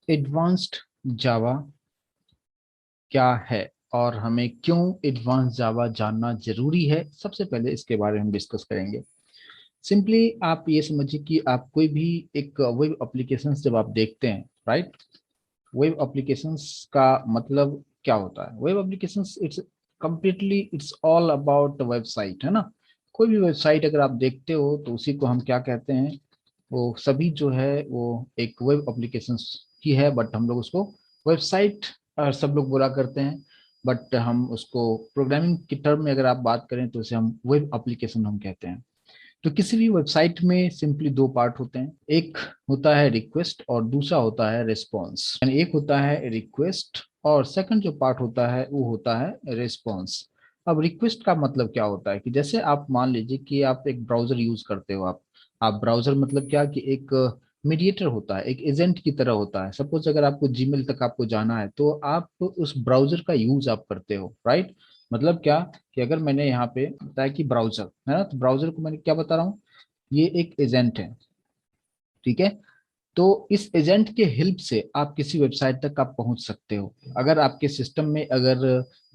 Advanced जावा क्या है और हमें क्यों एडवांस जावा जानना जरूरी है, सबसे पहले इसके बारे में हम डिस्कस करेंगे। सिंपली आप ये समझिए कि आप कोई भी एक वेब एप्लीकेशंस जब आप देखते हैं, राइट, वेब एप्लीकेशंस का मतलब क्या होता है? Web applications it's all about website, है ना। कोई भी वेबसाइट अगर आप देखते हो तो उसी को हम क्या कहते हैं, वो सभी जो है वो एक वेब एप्लीकेशंस की है, बट हम लोग उसको वेबसाइट सब लोग बुरा करते हैं। बट हम उसको प्रोग्रामिंग की टर्म में अगर आप बात करें तो उसे हम वेब एप्लीकेशन हम कहते हैं। तो किसी भी वेबसाइट में सिंपली दो पार्ट होते हैं, एक होता है रिक्वेस्ट और दूसरा होता है रिस्पॉन्स। यानी एक होता है रिक्वेस्ट और सेकंड जो पार्ट होता है वो होता है रिस्पॉन्स। अब रिक्वेस्ट का मतलब क्या होता है कि जैसे आप मान लीजिए कि आप एक ब्राउजर यूज करते हो। आप ब्राउजर मतलब क्या कि एक मीडिएटर होता है, एक एजेंट की तरह होता है। सपोज अगर आपको जीमेल तक आपको जाना है तो आप उस ब्राउजर का यूज आप करते हो, राइट। मतलब क्या कि अगर मैंने यहाँ पे बताया कि ब्राउजर है ना, तो ब्राउजर को मैंने क्या बता रहा हूँ, ये एक एजेंट है, ठीक है। तो इस एजेंट के हेल्प से आप किसी वेबसाइट तक आप पहुंच सकते हो। अगर आपके सिस्टम में अगर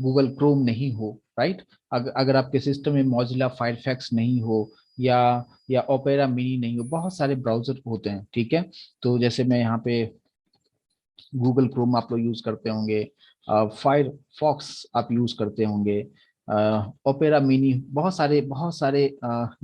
गूगल क्रोम नहीं हो, राइट, अगर आपके सिस्टम में मौजिला फायरफैक्स नहीं हो या ओपेरा मिनी नहीं हो, बहुत सारे ब्राउजर होते हैं, ठीक है। तो जैसे मैं यहाँ पे गूगल क्रोम आप लोग यूज करते होंगे, फायरफॉक्स आप यूज करते होंगे, ओपेरा मिनी, बहुत सारे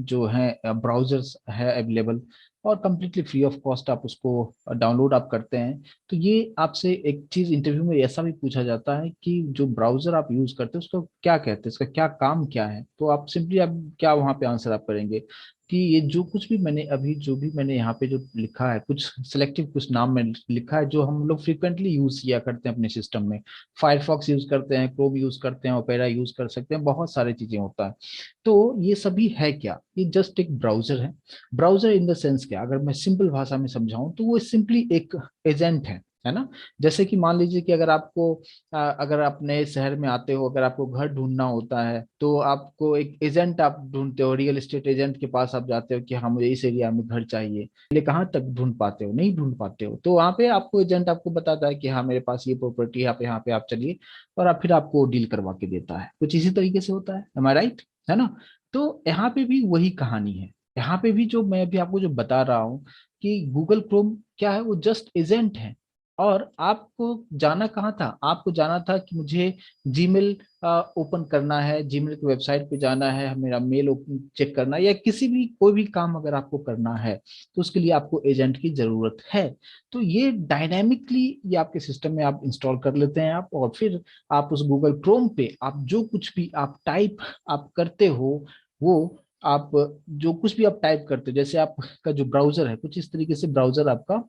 जो हैं ब्राउजर्स है अवेलेबल, और कम्प्लीटली फ्री ऑफ कॉस्ट आप उसको डाउनलोड आप करते हैं। तो ये आपसे एक चीज इंटरव्यू में ऐसा भी पूछा जाता है कि जो ब्राउजर आप यूज करते हैं उसको क्या कहते हैं, इसका क्या काम क्या है। तो आप सिंपली आप क्या वहां पे आंसर आप करेंगे कि ये जो कुछ भी मैंने अभी जो भी मैंने यहाँ पे जो लिखा है, कुछ सिलेक्टिव कुछ नाम में लिखा है जो हम लोग फ्रिक्वेंटली यूज किया करते हैं अपने सिस्टम में। फायरफॉक्स यूज करते हैं, क्रोम यूज करते हैं, ओपेरा यूज कर सकते हैं, बहुत सारी चीजें होता है। तो ये सभी है क्या? ये जस्ट एक ब्राउजर है। ब्राउजर इन द सेंस क्या, अगर मैं सिंपल भाषा में समझाऊं तो वो सिंपली एक एजेंट है ना। जैसे कि मान लीजिए कि अगर आपको अगर आप नए शहर में आते हो, अगर आपको घर ढूंढना होता है तो आपको एक एजेंट आप ढूंढते हो, रियल एस्टेट एजेंट के पास आप जाते हो कि हाँ मुझे इस एरिया में घर चाहिए। पहले कहाँ तक ढूंढ पाते हो? नहीं ढूंढ पाते हो। तो वहाँ पे आपको एजेंट आपको बताता है कि हाँ मेरे पास ये प्रॉपर्टी है, यहाँ पे आप चलिए, और आप फिर आपको डील करवा के देता है। कुछ इसी तरीके से होता है, एम आई राइट, है ना। तो यहाँ पे भी वही कहानी है। यहाँ पे भी जो मैं भी आपको जो बता रहा हूँ कि गूगल क्रोम क्या है, वो जस्ट एजेंट है। और आपको जाना कहाँ था? आपको जाना था कि मुझे जीमेल ओपन करना है, जीमेल की वेबसाइट पे जाना है, मेरा मेल ओपन चेक करना है, या किसी भी कोई भी काम अगर आपको करना है तो उसके लिए आपको एजेंट की जरूरत है। तो ये डायनामिकली ये आपके सिस्टम में आप इंस्टॉल कर लेते हैं आप, और फिर आप उस गूगल क्रोम पे आप जो कुछ भी आप टाइप आप करते हो, वो आप जो कुछ भी आप टाइप करते हो, जैसे आपका जो ब्राउजर है कुछ इस तरीके से ब्राउजर आपका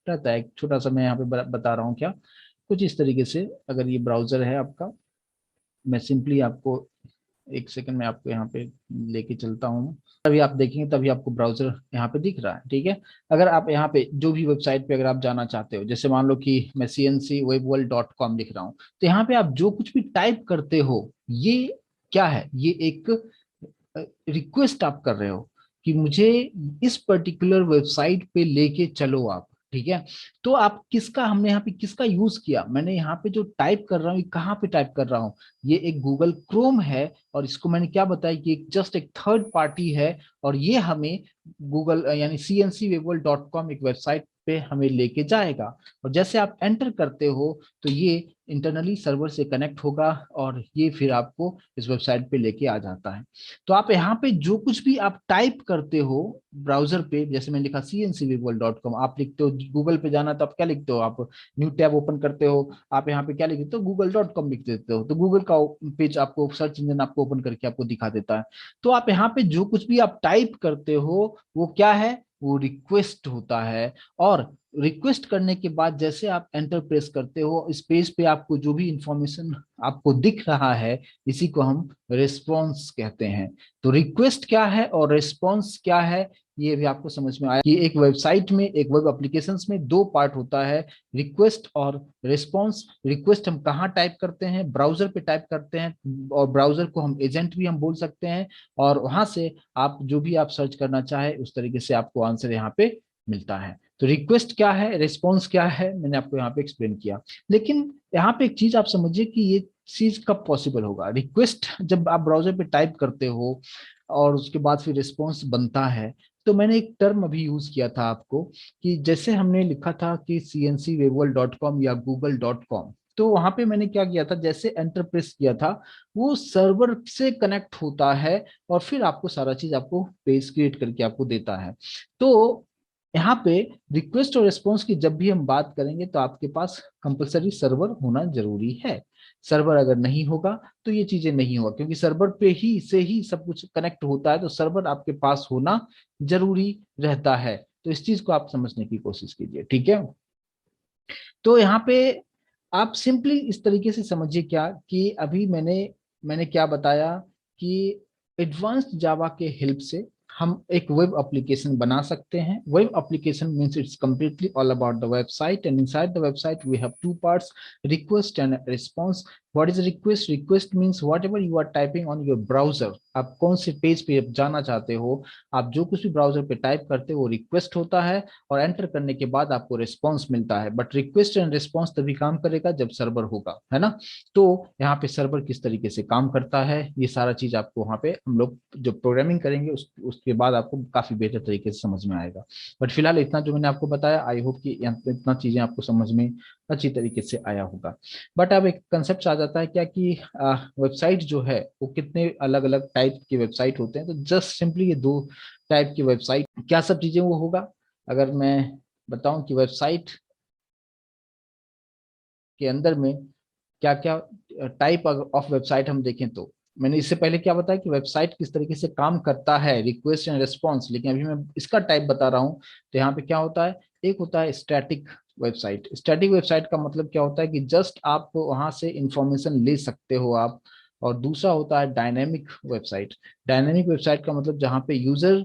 रहता है। एक छोटा सा मैं यहाँ पे बता रहा हूँ क्या, कुछ इस तरीके से अगर ये ब्राउजर है आपका, मैं सिंपली आपको एक सेकंड में आपको यहाँ पे लेके चलता हूँ। तभी आप देखेंगे, तभी आपको ब्राउजर यहाँ पे दिख रहा है, ठीक है। अगर आप यहाँ पे जो भी वेबसाइट पे अगर आप जाना चाहते हो, जैसे मान लो कि मैं cncwebworld.com लिख रहा हूँ, तो यहाँ पे आप जो कुछ भी टाइप करते हो, ये क्या है, ये एक रिक्वेस्ट आप कर रहे हो कि मुझे इस पर्टिकुलर वेबसाइट पे लेके चलो आप, ठीक है। तो आप किसका, हमने यहाँ पे किसका यूज किया, मैंने यहाँ पे जो टाइप कर रहा हूँ ये कहाँ पे टाइप कर रहा हूँ, ये एक गूगल क्रोम है। और इसको मैंने क्या बताया कि जस्ट एक थर्ड पार्टी है, और ये हमें गूगल यानी cncwebworld.com एक वेबसाइट पे हमें लेके जाएगा। और जैसे आप एंटर करते हो तो ये इंटरनली सर्वर से कनेक्ट होगा, और ये फिर आपको इस वेबसाइट पे लेके आ जाता है। तो आप यहाँ पे जो कुछ भी आप टाइप करते हो ब्राउजर पे, जैसे मैंने लिखा cncwebworld.com, आप लिखते हो गूगल पे जाना तो आप क्या लिखते हो, आप न्यू टैब ओपन करते हो, आप यहाँ पे क्या लिख देते हो, google.com लिख देते हो, तो गूगल का पेज आपको सर्च इंजन आपको ओपन करके आपको दिखा देता है। तो आप यहाँ पे जो कुछ भी आप टाइप करते हो वो क्या है, वो रिक्वेस्ट होता है। और रिक्वेस्ट करने के बाद जैसे आप एंटर प्रेस करते हो, इस पेज पे आपको जो भी इंफॉर्मेशन आपको दिख रहा है, इसी को हम रिस्पॉन्स कहते हैं। तो रिक्वेस्ट क्या है और रिस्पॉन्स क्या है, ये भी आपको समझ में आया कि एक वेबसाइट में, एक वेब एप्लीकेशंस में दो पार्ट होता है, रिक्वेस्ट और रिस्पॉन्स। रिक्वेस्ट हम कहाँ टाइप करते हैं, ब्राउजर पे टाइप करते हैं, और ब्राउजर को हम एजेंट भी हम बोल सकते हैं, और वहां से आप जो भी आप सर्च करना चाहे उस तरीके से आपको आंसर यहाँ पे मिलता है। तो रिक्वेस्ट क्या है, रिस्पॉन्स क्या है, मैंने आपको यहाँ पे एक्सप्लेन किया। लेकिन यहाँ पे एक चीज आप समझिए कि ये चीज कब पॉसिबल होगा। रिक्वेस्ट जब आप ब्राउजर पे टाइप करते हो और उसके बाद फिर रिस्पॉन्स बनता है, तो मैंने एक टर्म अभी यूज किया था आपको, कि जैसे हमने लिखा था कि cncwebworld.com या google.com, तो वहां पे मैंने क्या किया था, जैसे एंटर प्रेस किया था, वो सर्वर से कनेक्ट होता है और फिर आपको सारा चीज आपको पेज क्रिएट करके आपको देता है। तो यहाँ पे रिक्वेस्ट और रिस्पॉन्स की जब भी हम बात करेंगे तो आपके पास कंपलसरी सर्वर होना जरूरी है। सर्वर अगर नहीं होगा तो ये चीजें नहीं होगा, क्योंकि सर्वर पे ही से ही सब कुछ कनेक्ट होता है, तो सर्वर आपके पास होना जरूरी रहता है। तो इस चीज को आप समझने की कोशिश कीजिए, ठीक है। तो यहाँ पे आप सिंपली इस तरीके से समझिए क्या, कि अभी मैंने मैंने क्या बताया कि एडवांस्ड जावा के हेल्प से हम एक वेब एप्लीकेशन बना सकते हैं। Web application means it's completely all about the website, and inside the website we have two parts, request and response. What is request? Request means whatever you are typing on your browser, आप कौन से page पे जाना चाहते हो, आप जो कुछ भी ब्राउजर पे टाइप करते हो वो रिक्वेस्ट होता है, और एंटर करने के बाद आपको रिस्पॉन्स मिलता है। बट रिक्वेस्ट एंड रिस्पॉन्स तभी काम करेगा जब सर्वर होगा, है ना। तो यहाँ पे सर्वर किस तरीके से काम करता है, ये सारा चीज आपको वहाँ पे हम लोग जो प्रोग्रामिंग करेंगे उसके बाद आपको काफी बेहतर तरीके से समझ में आएगा। बट फिलहाल इतना जो मैंने आपको बताया, आई होप कि इतना चीजें आपको समझ में अच्छी तरीके से आया होगा। बट अब एक कंसेप्ट आ जाता है क्या, कि वेबसाइट जो है वो कितने अलग अलग टाइप के वेबसाइट होते हैं। तो जस्ट सिंपली ये दो टाइप की वेबसाइट, क्या सब चीजें वो होगा, अगर मैं बताऊं कि वेबसाइट के अंदर में क्या क्या टाइप ऑफ वेबसाइट हम देखें, तो मैंने इससे पहले क्या बताया कि वेबसाइट किस तरीके से काम करता है, रिक्वेस्ट एंड रिस्पॉन्स, लेकिन अभी मैं इसका टाइप बता रहा हूँ। तो यहाँ पे क्या होता है, एक होता है स्टैटिक वेबसाइट। स्टैटिक वेबसाइट का मतलब क्या होता है कि जस्ट आप वहां से इंफॉर्मेशन ले सकते हो आप। और दूसरा होता है डायनेमिक वेबसाइट। डायनेमिक वेबसाइट का मतलब जहाँ पे यूजर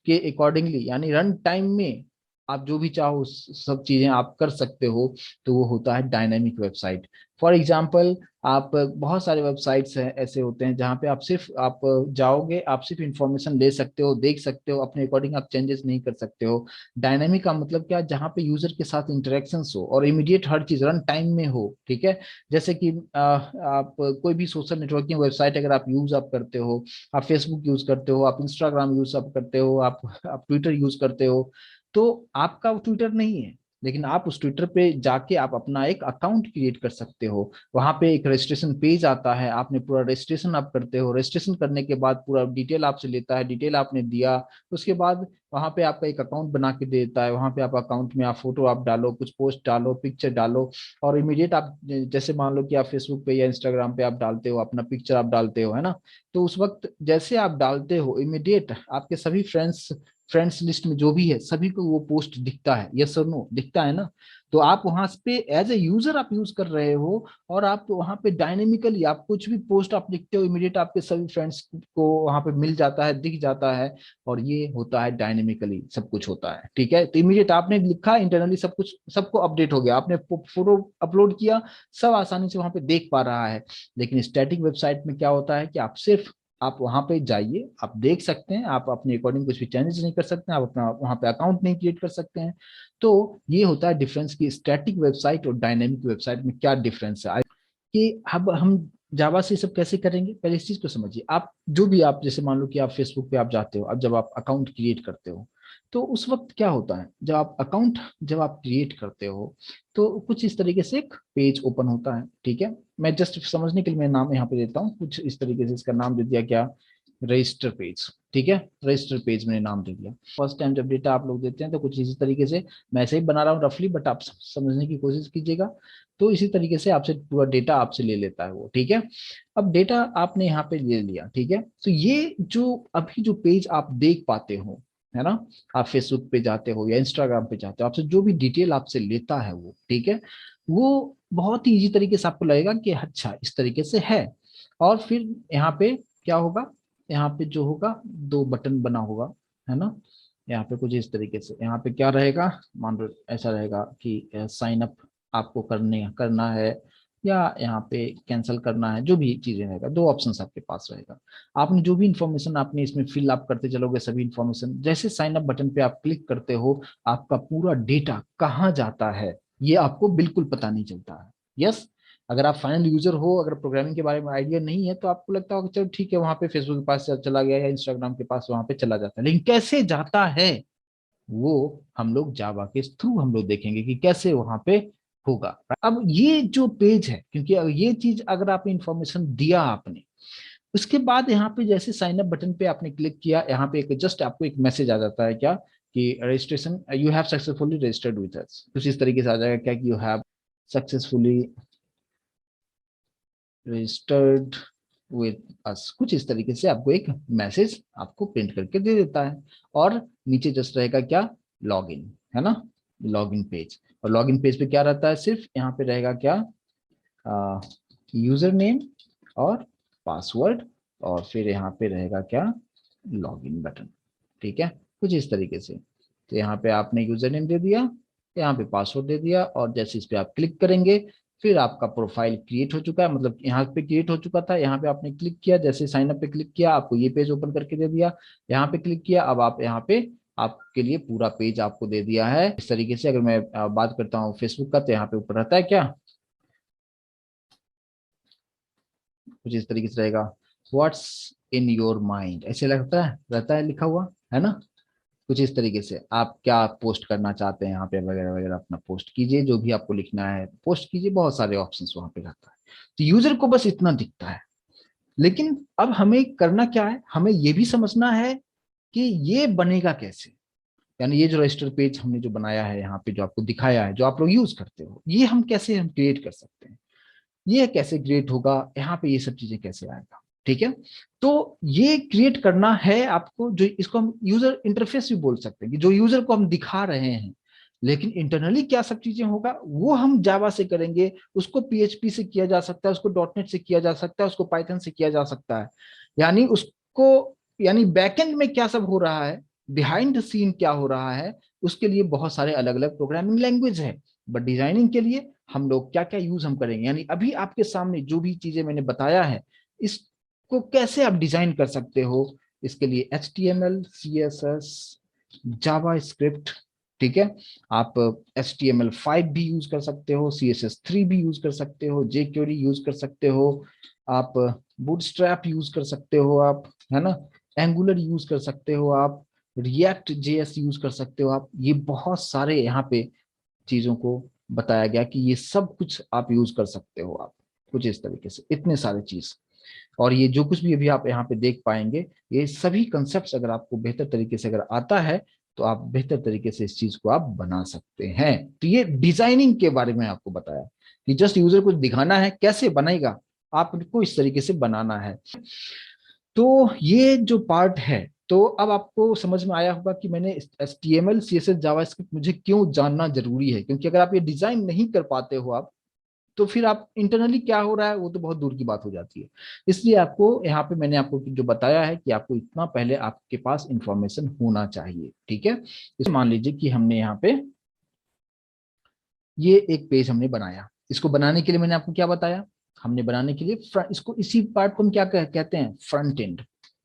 के अकॉर्डिंगली, यानी रन टाइम में आप जो भी चाहो सब चीजें आप कर सकते हो, तो वो होता है डायनेमिक वेबसाइट। फॉर एग्जाम्पल, आप बहुत सारे वेबसाइट्स हैं ऐसे होते हैं जहाँ पे आप जाओगे, आप सिर्फ इंफॉर्मेशन ले सकते हो, देख सकते हो, अपने अकॉर्डिंग आप चेंजेस नहीं कर सकते हो। डायनेमिक का मतलब क्या, जहाँ पे यूजर के साथ इंटरेक्शंस हो और इमीडिएट हर चीज रन टाइम में हो, ठीक है। जैसे कि आप कोई भी सोशल नेटवर्किंग वेबसाइट अगर आप करते हो, आप फेसबुक यूज करते हो, आप इंस्टाग्राम यूज आप करते हो, आप ट्विटर यूज करते हो, तो आपका ट्विटर नहीं है, लेकिन आप उस ट्विटर पे जाके आप अपना एक अकाउंट क्रिएट कर सकते हो। वहां पे एक रजिस्ट्रेशन पेज आता है, आपने पूरा रजिस्ट्रेशन आप करते हो, रजिस्ट्रेशन करने के बाद पूरा डिटेल आपसे लेता है, डिटेल आपने दिया, उसके बाद वहां पे आपका एक अकाउंट बना के देता है। वहां पे आप अकाउंट में आप फोटो आप डालो, कुछ पोस्ट डालो, पिक्चर डालो, और इमीडिएट आप जैसे मान लो कि आप फेसबुक पे या इंस्टाग्राम पे आप डालते हो अपना पिक्चर आप डालते हो, है ना। तो उस वक्त जैसे आप डालते हो, इमीडिएट आपके सभी फ्रेंड्स लिस्ट में जो भी है सभी को वो पोस्ट दिखता है, यस और नो दिखता है ना। तो आप वहां पे एज ए यूजर आप यूज कर रहे हो, और आप वहां पे डायनेमिकली आप कुछ भी पोस्ट आप लिखते हो, इमीडिएट आपके सभी फ्रेंड्स को वहां पे मिल जाता है, दिख जाता है। और ये होता है डायनेमिकली सब कुछ होता है, ठीक है। तो इमीडिएट आपने लिखा, इंटरनली सब कुछ सबको अपडेट हो गया, आपने फोटो अपलोड किया, सब आसानी से वहां पे देख पा रहा है। लेकिन स्टैटिक वेबसाइट में क्या होता है कि आप सिर्फ आप वहां पे जाइए, आप देख सकते हैं, आप अपने अकॉर्डिंग कुछ भी चेंजेस नहीं कर सकते हैं, आप अपना वहां पे अकाउंट नहीं क्रिएट कर सकते हैं। तो ये होता है डिफरेंस की स्टैटिक वेबसाइट और डायनेमिक वेबसाइट में क्या डिफरेंस है, कि अब हम जावा से सब कैसे करेंगे। पहले इस चीज को समझिए, आप जो भी आप जैसे मान लो कि आप फेसबुक पे आप जाते हो, अब जब आप अकाउंट क्रिएट करते हो, तो उस वक्त क्या होता है, जब आप क्रिएट करते हो, तो कुछ इस तरीके से एक पेज ओपन होता है, ठीक है। मैं जस्ट समझने के लिए मैं नाम यहाँ पे देता हूँ, कुछ इस तरीके से इसका नाम दे दिया क्या, रजिस्टर पेज, ठीक है। रजिस्टर पेज मैंने नाम दे दिया। फर्स्ट टाइम जब डेटा आप लोग देते हैं तो कुछ इसी तरीके से, मैं ऐसे ही बना रहा हूँ रफली, बट आप समझने की कोशिश कीजिएगा। तो इसी तरीके से आपसे पूरा डेटा आपसे ले लेता है वो, ठीक है। अब डेटा आपने यहाँ पे ले लिया, ठीक है। तो ये जो अभी जो पेज आप देख पाते हो, है ना, आप फेसबुक पे जाते हो या इंस्टाग्राम पे जाते हो, आपसे जो भी डिटेल आपसे लेता है वो, ठीक है, वो बहुत ही इजी तरीके से आपको लगेगा कि अच्छा इस तरीके से है। और फिर यहाँ पे क्या होगा, यहाँ पे जो होगा दो बटन बना होगा, है ना। यहाँ पे कुछ इस तरीके से यहाँ पे क्या रहेगा, मान लो ऐसा रहेगा कि साइन अप आपको करना है, या यहाँ पे कैंसिल करना है, जो भी चीजें रहेगा, दो ऑप्शंस आपके पास रहेगा। आपने जो भी इंफॉर्मेशन आपने इसमें फिल अप करते चलोगे, सभी इंफॉर्मेशन, जैसे साइन अप बटन पे आप क्लिक करते हो, आपका पूरा डेटा कहाँ जाता है ये आपको बिल्कुल पता नहीं चलता है। यस, अगर आप फाइनल यूजर हो, अगर प्रोग्रामिंग के बारे में आइडिया नहीं है, तो आपको लगता होगा चलो ठीक है, वहां पे फेसबुक के पास चला गया या इंस्टाग्राम के पास वहां पे चला जाता है, लेकिन कैसे जाता है वो हम लोग जावा के थ्रू हम लोग देखेंगे कि कैसे वहां पे होगा। अब ये जो पेज है, क्योंकि ये चीज अगर आपने इंफॉर्मेशन दिया आपने, उसके बाद यहाँ पे जैसे साइन अप बटन पे आपने क्लिक किया, यहाँ पे एक जस्ट आपको एक मैसेज आ जाता है क्या कि registration, you have successfully registered with us, कुछ इस तरीके से आ जाएगा क्या कि you have successfully registered with us, कुछ इस तरीके से आपको एक मैसेज आपको प्रिंट करके दे देता है। और नीचे जस्ट रहेगा क्या, लॉगिन, है ना, लॉगिन पेज। और लॉगिन पेज पे क्या रहता है, सिर्फ यहाँ पे रहेगा क्या, यूजर नेम और पासवर्ड, और फिर यहाँ पे रहेगा क्या, लॉगिन बटन। ठीक है, कुछ इस तरीके से। तो यहाँ पे आपने यूजर नेम दे दिया, यहाँ पे पासवर्ड दे दिया, और जैसे इस पे आप क्लिक करेंगे, फिर आपका प्रोफाइल क्रिएट हो चुका है, मतलब यहाँ पे क्रिएट हो चुका था, यहाँ पे आपने क्लिक किया, जैसे साइन अप पे क्लिक किया, आपको ये पेज ओपन करके दे दिया, यहाँ पे क्लिक किया, अब आप यहाँ पे आपके लिए पूरा पेज आपको दे दिया है। इस तरीके से अगर मैं बात करता हूँ फेसबुक का, तो यहाँ पे ऊपर रहता है क्या, कुछ इस तरीके से रहेगा, व्हाट्स इन योर माइंड, ऐसे लगता है, रहता है लिखा हुआ, है ना। कुछ इस तरीके से आप क्या पोस्ट करना चाहते हैं यहाँ पे वगैरह वगैरह, अपना पोस्ट कीजिए, जो भी आपको लिखना है पोस्ट कीजिए, बहुत सारे ऑप्शंस वहां पे रहता है। तो यूजर को बस इतना दिखता है, लेकिन अब हमें करना क्या है, हमें ये भी समझना है कि ये बनेगा कैसे। यानी ये जो रजिस्टर पेज हमने जो बनाया है यहाँ पे, जो आपको दिखाया है, जो आप लोग यूज करते हो, ये हम कैसे हम क्रिएट कर सकते हैं, ये कैसे क्रिएट होगा, यहाँ पे ये सब चीजें कैसे आएगा। ठीक है, तो ये क्रिएट करना है आपको, जो इसको हम यूजर इंटरफेस भी बोल सकते हैं, कि जो यूजर को हम दिखा रहे हैं, लेकिन इंटरनली क्या सब चीजें होगा वो हम जावा से करेंगे। उसको पीएचपी से किया जा सकता है, उसको डॉटनेट से किया जा सकता है, उसको पाइथन से किया जा सकता है। यानी उसको, यानी बैकएंड में क्या सब हो रहा है, बिहाइंड द सीन क्या हो रहा है, उसके लिए बहुत सारे अलग अलग प्रोग्रामिंग लैंग्वेज है। बट डिजाइनिंग के लिए हम लोग क्या क्या यूज हम करेंगे, यानी अभी आपके सामने जो भी चीजें मैंने बताया है, इसको कैसे आप डिजाइन कर सकते हो, इसके लिए HTML, CSS, जावा स्क्रिप्ट, ठीक है, आप HTML5 भी यूज कर सकते हो, CSS3 भी यूज कर सकते हो, jQuery यूज कर सकते हो, आप बूटस्ट्रैप यूज कर सकते हो आप, है ना, एंगुलर यूज कर सकते हो आप, रिएक्ट JS यूज कर सकते हो आप। ये बहुत सारे यहाँ पे चीजों को बताया गया कि ये सब कुछ आप यूज कर सकते हो आप, कुछ इस तरीके से, इतने सारे चीज। और ये जो कुछ भी अभी आप यहाँ पे देख पाएंगे, ये सभी कंसेप्ट अगर आपको बेहतर तरीके से अगर आता है, तो आप बेहतर तरीके से इस चीज को आप बना सकते हैं। तो ये डिजाइनिंग के बारे में आपको बताया कि जस्ट यूजर को दिखाना है, कैसे बनेगा आपको इस तरीके से बनाना है। तो ये जो पार्ट है, तो अब आपको समझ में आया होगा कि मैंने HTML, CSS, जावास्क्रिप्ट मुझे क्यों जानना जरूरी है, क्योंकि अगर आप ये डिजाइन नहीं कर पाते हो आप, तो फिर आप इंटरनली क्या हो रहा है वो तो बहुत दूर की बात हो जाती है। इसलिए आपको यहाँ पे मैंने आपको जो बताया है कि आपको इतना पहले आपके पास इंफॉर्मेशन होना चाहिए। ठीक है, इस मान लीजिए कि हमने यहाँ पे ये एक पेज हमने बनाया, इसको बनाने के लिए मैंने आपको क्या बताया, हमने बनाने के लिए इसको, इसी पार्ट को हम क्या कहते हैं, फ्रंट एंड,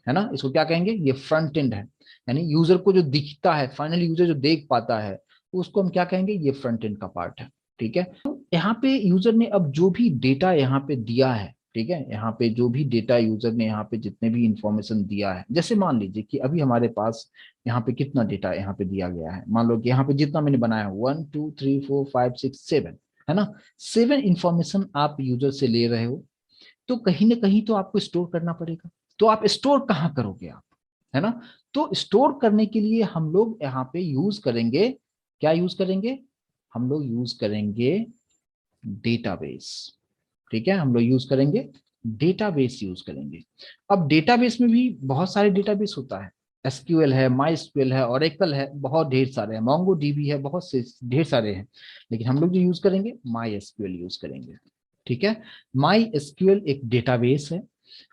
है ना, इसको क्या कहेंगे, ये फ्रंट एंड है। यानी यूजर को जो दिखता है, फाइनली यूजर जो देख पाता है, उसको हम क्या कहेंगे, ये फ्रंट एंड का पार्ट है। ठीक है, तो यहाँ पे यूजर ने अब जो भी डेटा यहाँ पे दिया है, ठीक है, यहाँ पे जो भी डेटा यूजर ने यहाँ पे जितने भी इंफॉर्मेशन दिया है, जैसे मान लीजिए कि अभी हमारे पास यहाँ पे कितना डेटा यहाँ पे दिया गया है, मान लो कि यहाँ पे जितना मैंने बनाया 1 2 3 4 5 6 7, है ना, 7 इंफॉर्मेशन आप यूजर से ले रहे हो, तो कहीं ना कहीं तो आपको स्टोर करना पड़ेगा। तो आप स्टोर कहाँ करोगे आप, है ना। तो स्टोर करने के लिए हम लोग यहाँ पे यूज करेंगे, क्या यूज करेंगे, हम लोग यूज करेंगे डेटाबेस। ठीक है, हम लोग यूज करेंगे डेटाबेस यूज करेंगे। अब डेटाबेस में भी बहुत सारे डेटाबेस होता है, SQL है, MySQL है, Oracle है, बहुत ढेर सारे हैं, MongoDB है, बहुत से ढेर सारे हैं, लेकिन हम लोग जो यूज करेंगे MySQL यूज करेंगे। ठीक है, MySQL एक डेटाबेस है।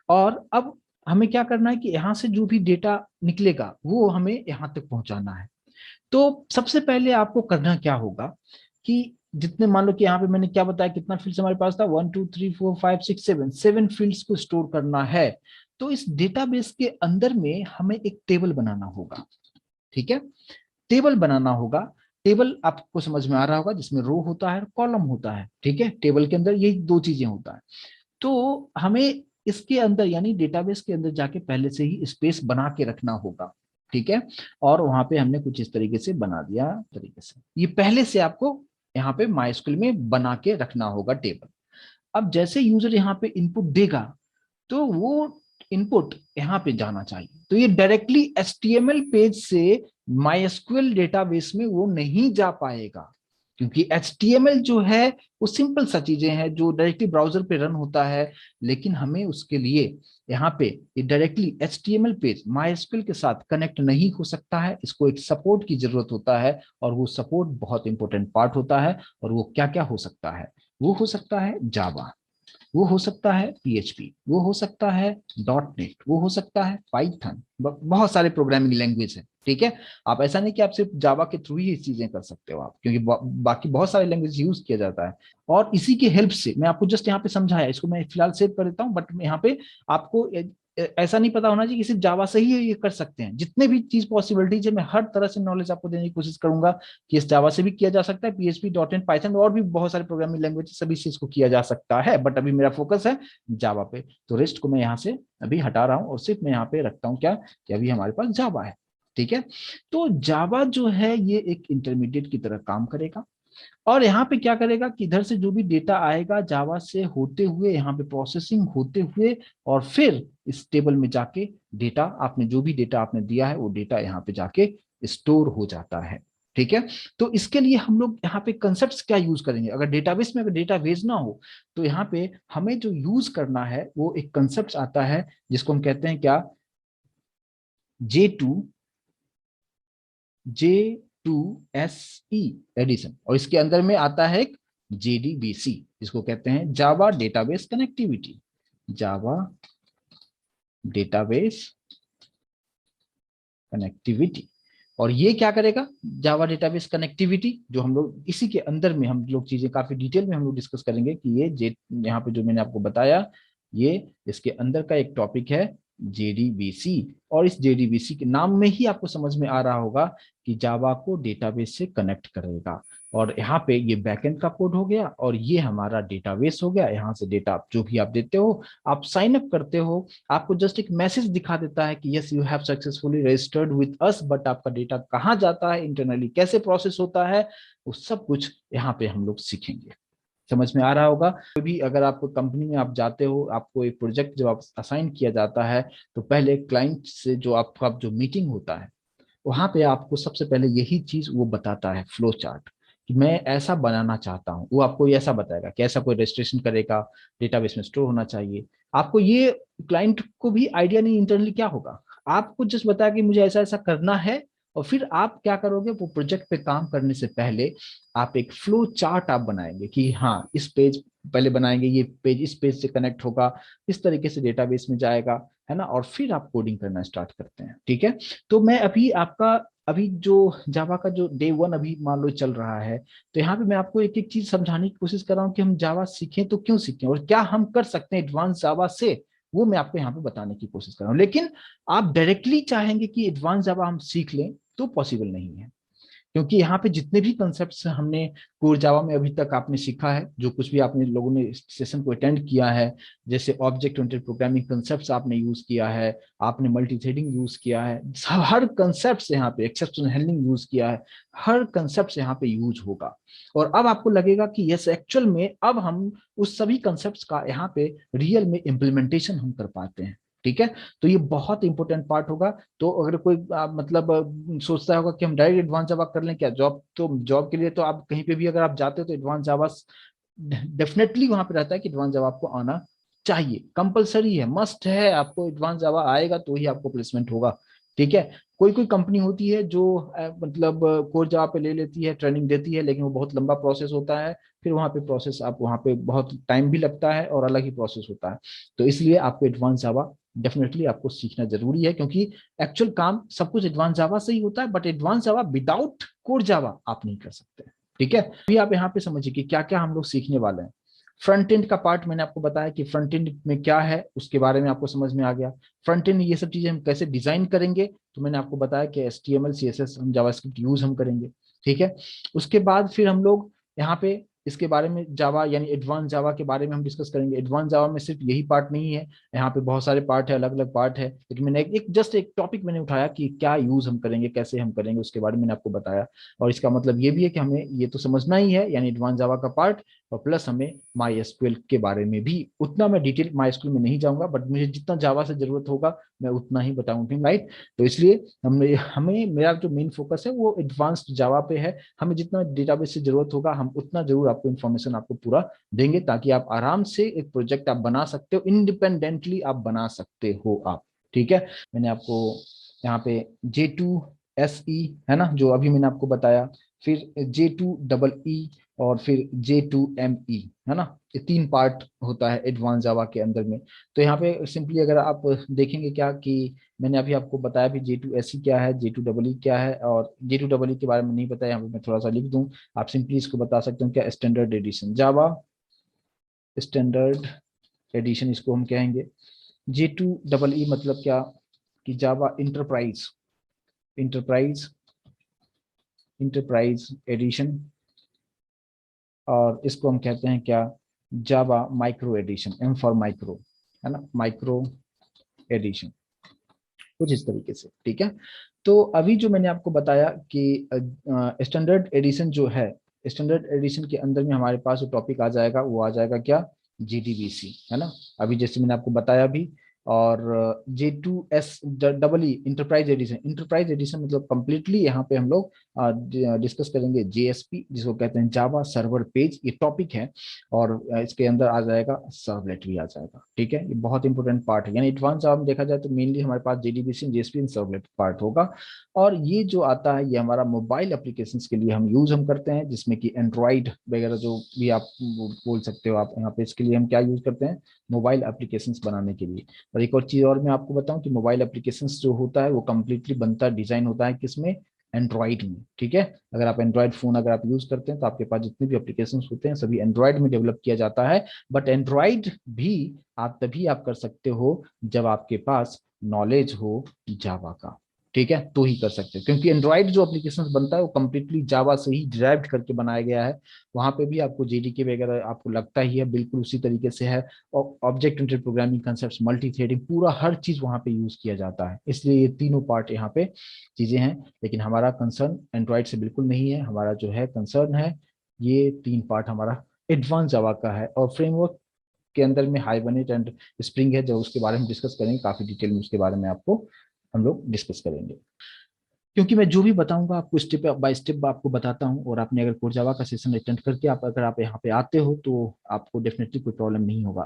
और अब हमें क्या करना है कि यहाँ से जो भी डेटा निकलेगा वो हमें यहाँ तक पहुंचाना है। तो सबसे पहले आपको करना क्या होगा कि जितने, मान लो कि यहाँ पे मैंने क्या बताया, कितना फील्ड्स हमारे पास था, 1 2 3 4 5 6 7, 7 फील्ड्स को स्टोर करना है। तो इस डेटाबेस के अंदर में हमें एक टेबल बनाना होगा। ठीक है, टेबल बनाना होगा। टेबल आपको समझ में आ रहा होगा, जिसमें रो होता है, कॉलम होता है। ठीक है, टेबल के अंदर यही दो चीजें होता है। तो हमें इसके अंदर यानी डेटाबेस के अंदर जाके पहले से ही स्पेस बना के रखना होगा। ठीक है, और वहां पे हमने कुछ इस तरीके से बना दिया, तरीके से ये पहले से आपको यहाँ पे माइस्क्यूएल में बना के रखना होगा टेबल। अब जैसे यूजर यहाँ पे इनपुट देगा तो वो इनपुट यहाँ पे जाना चाहिए। तो ये डायरेक्टली HTML पेज से माइस्क्यूएल डेटाबेस में वो नहीं जा पाएगा, क्योंकि HTML जो है वो सिंपल सा चीजें हैं जो डायरेक्टली ब्राउजर पे रन होता है। लेकिन हमें उसके लिए यहाँ पे ये डायरेक्टली HTML पेज माइस्क्यूएल के साथ कनेक्ट नहीं हो सकता है। इसको एक सपोर्ट की जरूरत होता है, और वो सपोर्ट बहुत इंपॉर्टेंट पार्ट होता है। और वो क्या क्या हो सकता है, वो हो सकता है जावा, वो हो सकता है PHP, वो हो सकता है .NET, वो हो सकता है पाइथन, बहुत सारे प्रोग्रामिंग लैंग्वेज है। ठीक है, आप ऐसा नहीं कि आप सिर्फ जावा के थ्रू ही चीजें कर सकते हो आप, क्योंकि बाकी बहुत सारे लैंग्वेज यूज किया जाता है। और इसी के हेल्प से मैं आपको जस्ट यहाँ पे समझाया, इसको मैं फिलहाल सेव कर देता हूँ, बट यहाँ पे आपको ऐसा नहीं पता होना चाहिए कि सिर्फ जावा से ही ये कर सकते हैं। जितने भी चीज पॉसिबिलिटीज है, मैं हर तरह से नॉलेज आपको देने की कोशिश करूंगा कि इस जावा से भी किया जा सकता है, PHP .NET पाइथन और भी बहुत सारे प्रोग्रामिंग लैंग्वेज सभी से इसको किया जा सकता है। बट अभी मेरा फोकस है जावा पे, तो रेस्ट को मैं यहाँ से अभी हटा रहा हूँ और सिर्फ मैं यहाँ पे रखता हूँ क्या, कि अभी हमारे पास जावा है। ठीक है, तो जावा जो है ये एक इंटरमीडिएट की तरह काम करेगा। और यहाँ पे क्या करेगा कि इधर से जो भी डेटा आएगा जावा से होते हुए, यहाँ पे प्रोसेसिंग होते हुए, और फिर इस टेबल में जाके डेटा, आपने जो भी डेटा आपने दिया है वो डेटा यहाँ पे जाके स्टोर हो जाता है। ठीक है, तो इसके लिए हम लोग यहाँ पे कंसेप्ट्स क्या यूज करेंगे, अगर डेटाबेस में अगर डेटा भेजना हो तो यहाँ पे हमें जो यूज करना है वो एक कंसेप्ट आता है जिसको हम कहते हैं क्या, J2SE एडिशन। और इसके अंदर में आता है एक JDBC, जिसको कहते हैं जावा डेटाबेस कनेक्टिविटी, जावा डेटाबेस कनेक्टिविटी। और ये क्या करेगा, जावा डेटाबेस कनेक्टिविटी, जो हम लोग इसी के अंदर में हम लोग चीजें काफी डिटेल में हम लोग डिस्कस करेंगे कि ये यहाँ पे जो मैंने आपको बताया, ये इसके अंदर का एक टॉपिक है JDBC। और इस JDBC के नाम में ही आपको समझ में आ रहा होगा कि जावा को डेटाबेस से कनेक्ट करेगा। और यहाँ पे ये बैकएंड का कोड हो गया और ये हमारा डेटाबेस हो गया। यहाँ से डेटा जो भी आप देते हो, आप साइन अप करते हो, आपको जस्ट एक मैसेज दिखा देता है कि yes you have successfully registered with us, but आपका डेटा कहाँ जाता है, इंटरनली कैसे प्रोसेस होता है, वो सब कुछ यहाँ पे हम लोग सीखेंगे। समझ में आ रहा होगा। कोई भी अगर आपको कंपनी में आप जाते हो, आपको एक प्रोजेक्ट जब आप असाइन किया जाता है, तो पहले क्लाइंट से जो आपका जो मीटिंग होता है, वहां पे आपको सबसे पहले यही चीज वो बताता है, फ्लो चार्ट, कि मैं ऐसा बनाना चाहता हूँ। वो आपको ऐसा बताएगा कि ऐसा कोई रजिस्ट्रेशन करेगा, डेटाबेस में स्टोर होना चाहिए। आपको ये, क्लाइंट को भी आइडिया नहीं इंटरनली क्या होगा, आपको जस्ट बताया कि मुझे ऐसा ऐसा करना है। और फिर आप क्या करोगे, वो प्रोजेक्ट पे काम करने से पहले आप एक फ्लो चार्ट आप बनाएंगे कि हाँ इस पेज पहले बनाएंगे, ये पेज इस पेज से कनेक्ट होगा, इस तरीके से डेटाबेस में जाएगा, है ना। और फिर आप कोडिंग करना स्टार्ट करते हैं। ठीक है, तो मैं अभी आपका, अभी जो जावा का जो डे 1 अभी मान लो चल रहा है, तो यहाँ पे मैं आपको एक एक चीज समझाने की कोशिश कर रहा हूँ कि हम जावा सीखें तो क्यों सीखें, और क्या हम कर सकते हैं एडवांस जावा से, वो मैं आपको यहाँ पे बताने की कोशिश कर रहा हूँ। लेकिन आप डायरेक्टली चाहेंगे कि एडवांस जावा हम सीख लें तो पॉसिबल नहीं है, क्योंकि यहाँ पे जितने भी कंसेप्ट्स हमने कोर जावा में अभी तक आपने सीखा है, जो कुछ भी आपने लोगों ने सेशन को अटेंड किया है, जैसे ऑब्जेक्ट ओरिएंटेड प्रोग्रामिंग कंसेप्ट्स आपने यूज किया है, आपने मल्टी थ्रेडिंग यूज किया है, हर कंसेप्ट यहाँ पे एक्सेप्शन हैंडलिंग यूज किया है, हर कंसेप्ट यहाँ पे यूज होगा। और अब आपको लगेगा कि यस एक्चुअल में अब हम उस सभी कंसेप्ट का यहाँ पे रियल में इम्प्लीमेंटेशन हम कर पाते हैं। ठीक है, तो ये बहुत इंपॉर्टेंट पार्ट होगा। तो अगर कोई मतलब सोचता होगा कि हम डायरेक्ट एडवांस जावा कर लें क्या, जॉब, तो जॉब के लिए तो आप कहीं पे भी अगर आप जाते हो तो एडवांस जावा डेफिनेटली वहां पे रहता है कि एडवांस जावा आपको आना चाहिए, कंपलसरी है, मस्ट है, आपको एडवांस जावा आएगा तो ही आपको प्लेसमेंट होगा। ठीक है, कोई कोई कंपनी होती है जो मतलब कोर जावा पे ले लेती है, ट्रेनिंग देती है, लेकिन वो बहुत लंबा प्रोसेस होता है, फिर वहाँ पे प्रोसेस, आप वहाँ पे बहुत टाइम भी लगता है और अलग ही प्रोसेस होता है। तो इसलिए आपको एडवांस जावा डेफिनेटली आपको सीखना जरूरी है, क्योंकि एक्चुअल काम सब कुछ एडवांस जावा से ही होता है, but advance Java without core Java आप नहीं कर सकते। ठीक है, अभी आप यहाँ पे समझिए कि क्या क्या हम लोग सीखने वाले हैं। फ्रंट एंड का पार्ट मैंने आपको बताया कि फ्रंट एंड में क्या है, उसके बारे में आपको समझ में आ गया। फ्रंट एंड ये सब चीजें हम कैसे डिजाइन करेंगे, तो मैंने आपको बताया कि HTML CSS हम जावास्क्रिप्ट यूज हम करेंगे। ठीक है, उसके बाद फिर हम लोग यहाँ पे इसके बारे में जावा यानी एडवांस जावा के बारे में हम डिस्कस करेंगे। एडवांस जावा में सिर्फ यही पार्ट नहीं है, यहाँ पे बहुत सारे पार्ट है, अलग अलग पार्ट है, लेकिन मैंने एक जस्ट एक टॉपिक मैंने उठाया कि क्या यूज हम करेंगे, कैसे हम करेंगे, उसके बारे में मैंने आपको बताया। और इसका मतलब ये भी है कि हमें ये तो समझना ही है, यानी एडवांस जावा का पार्ट, और प्लस हमें माई एसक्यूएल के बारे में भी। उतना मैं डिटेल माई एसक्यूएल में नहीं जाऊंगा, बट मुझे जितना जावा से जरूरत होगा मैं उतना ही बताऊंगा, राइट। तो इसलिए हमें हमें मेरा जो मेन फोकस है वो एडवांस्ड जावा पे है। हमें जितना डेटाबेस से जरूरत होगा हम उतना जरूर आपको इन्फॉर्मेशन आपको पूरा देंगे, ताकि आप आराम से एक प्रोजेक्ट आप बना सकते हो, इंडिपेंडेंटली आप बना सकते हो आप। ठीक है, मैंने आपको यहाँ पे J2SE है ना, जो अभी मैंने आपको बताया, फिर J2EE और फिर J2ME है ना, ये तीन पार्ट होता है एडवांस जावा के अंदर में। तो यहाँ पे सिंपली अगर आप देखेंगे क्या कि मैंने अभी आपको बताया भी J2SE क्या है, J2EE क्या है, और J2EE के बारे में नहीं पता, यहाँ पे मैं थोड़ा सा लिख दूं, आप सिंपली इसको बता सकते हो क्या, standard edition Java standard edition इसको हम कहेंगे। J2EE मतलब क्या कि Java enterprise enterprise enterprise edition, और इसको हम कहते हैं क्या, Java micro edition, M for micro, है ना, माइक्रो एडिशन, कुछ इस तरीके से। ठीक है, तो अभी जो मैंने आपको बताया कि स्टैंडर्ड एडिशन जो है, स्टैंडर्ड एडिशन के अंदर में हमारे पास जो टॉपिक आ जाएगा वो आ जाएगा क्या, JDBC, है ना, अभी जैसे मैंने आपको बताया भी। और J2SEE इंटरप्राइज एडिशन मतलब कंप्लीटली यहाँ पे हम लोग डिस्कस करेंगे JSP, जिसको कहते हैं जावा सर्वर पेज, ये टॉपिक है। और इसके अंदर आ जाएगा सर्वलेट भी आ जाएगा। ठीक है, ये बहुत इंपॉर्टेंट पार्ट है, यानी एडवांस जावा में देखा जाए तो मेनली हमारे पास JDBC JSP and servlet part होगा। और ये जो आता है ये हमारा मोबाइल एप्लीकेशंस के लिए हम यूज हम करते हैं, जिसमें कि एंड्रॉइड वगैरह जो भी आप बोल सकते हो आप यहाँ पे, इसके लिए हम क्या यूज करते हैं, मोबाइल एप्लीकेशंस बनाने के लिए। और एक और चीज और मैं आपको बताऊं कि मोबाइल एप्लीकेशंस जो होता है वो कंप्लीटली बनता डिजाइन होता है किसमें, एंड्रॉइड में। ठीक है, अगर आप एंड्रॉइड फोन अगर आप यूज करते हैं तो आपके पास जितने भी एप्लीकेशंस होते हैं सभी एंड्रॉइड में डेवलप किया जाता है। बट एंड्रॉइड भी आप तभी आप कर सकते हो जब आपके पास नॉलेज हो जावा का। ठीक है, तो ही कर सकते हो, क्योंकि एंड्रॉइड जो एप्लीकेशन बनता है वो कंप्लीटली जावा से ही डिराइव्ड करके बनाया गया है। वहां पे भी आपको JDK वगैरह आपको लगता ही है, बिल्कुल उसी तरीके से है। Object oriented programming concept, multi threading, पूरा हर चीज वहां पे यूज किया जाता है। इसलिए ये तीनों पार्ट यहाँ पे चीजें हैं। लेकिन हमारा कंसर्न एंड्रॉइड से बिल्कुल नहीं है, हमारा जो है कंसर्न है ये तीन पार्ट हमारा एडवांस जावा का है। और फ्रेमवर्क के अंदर में हाइबरनेट एंड स्प्रिंग है, जो उसके बारे में डिस्कस करेंगे काफी डिटेल में, उसके बारे में आपको हम लोग डिस्कस करेंगे। क्योंकि मैं जो भी बताऊंगा आपको स्टेप बाय स्टेप आपको बताता हूँ, और आपने अगर कोर जावा का सेशन अटेंड करके आप अगर आप यहाँ पे आते हो तो आपको डेफिनेटली कोई प्रॉब्लम नहीं होगा।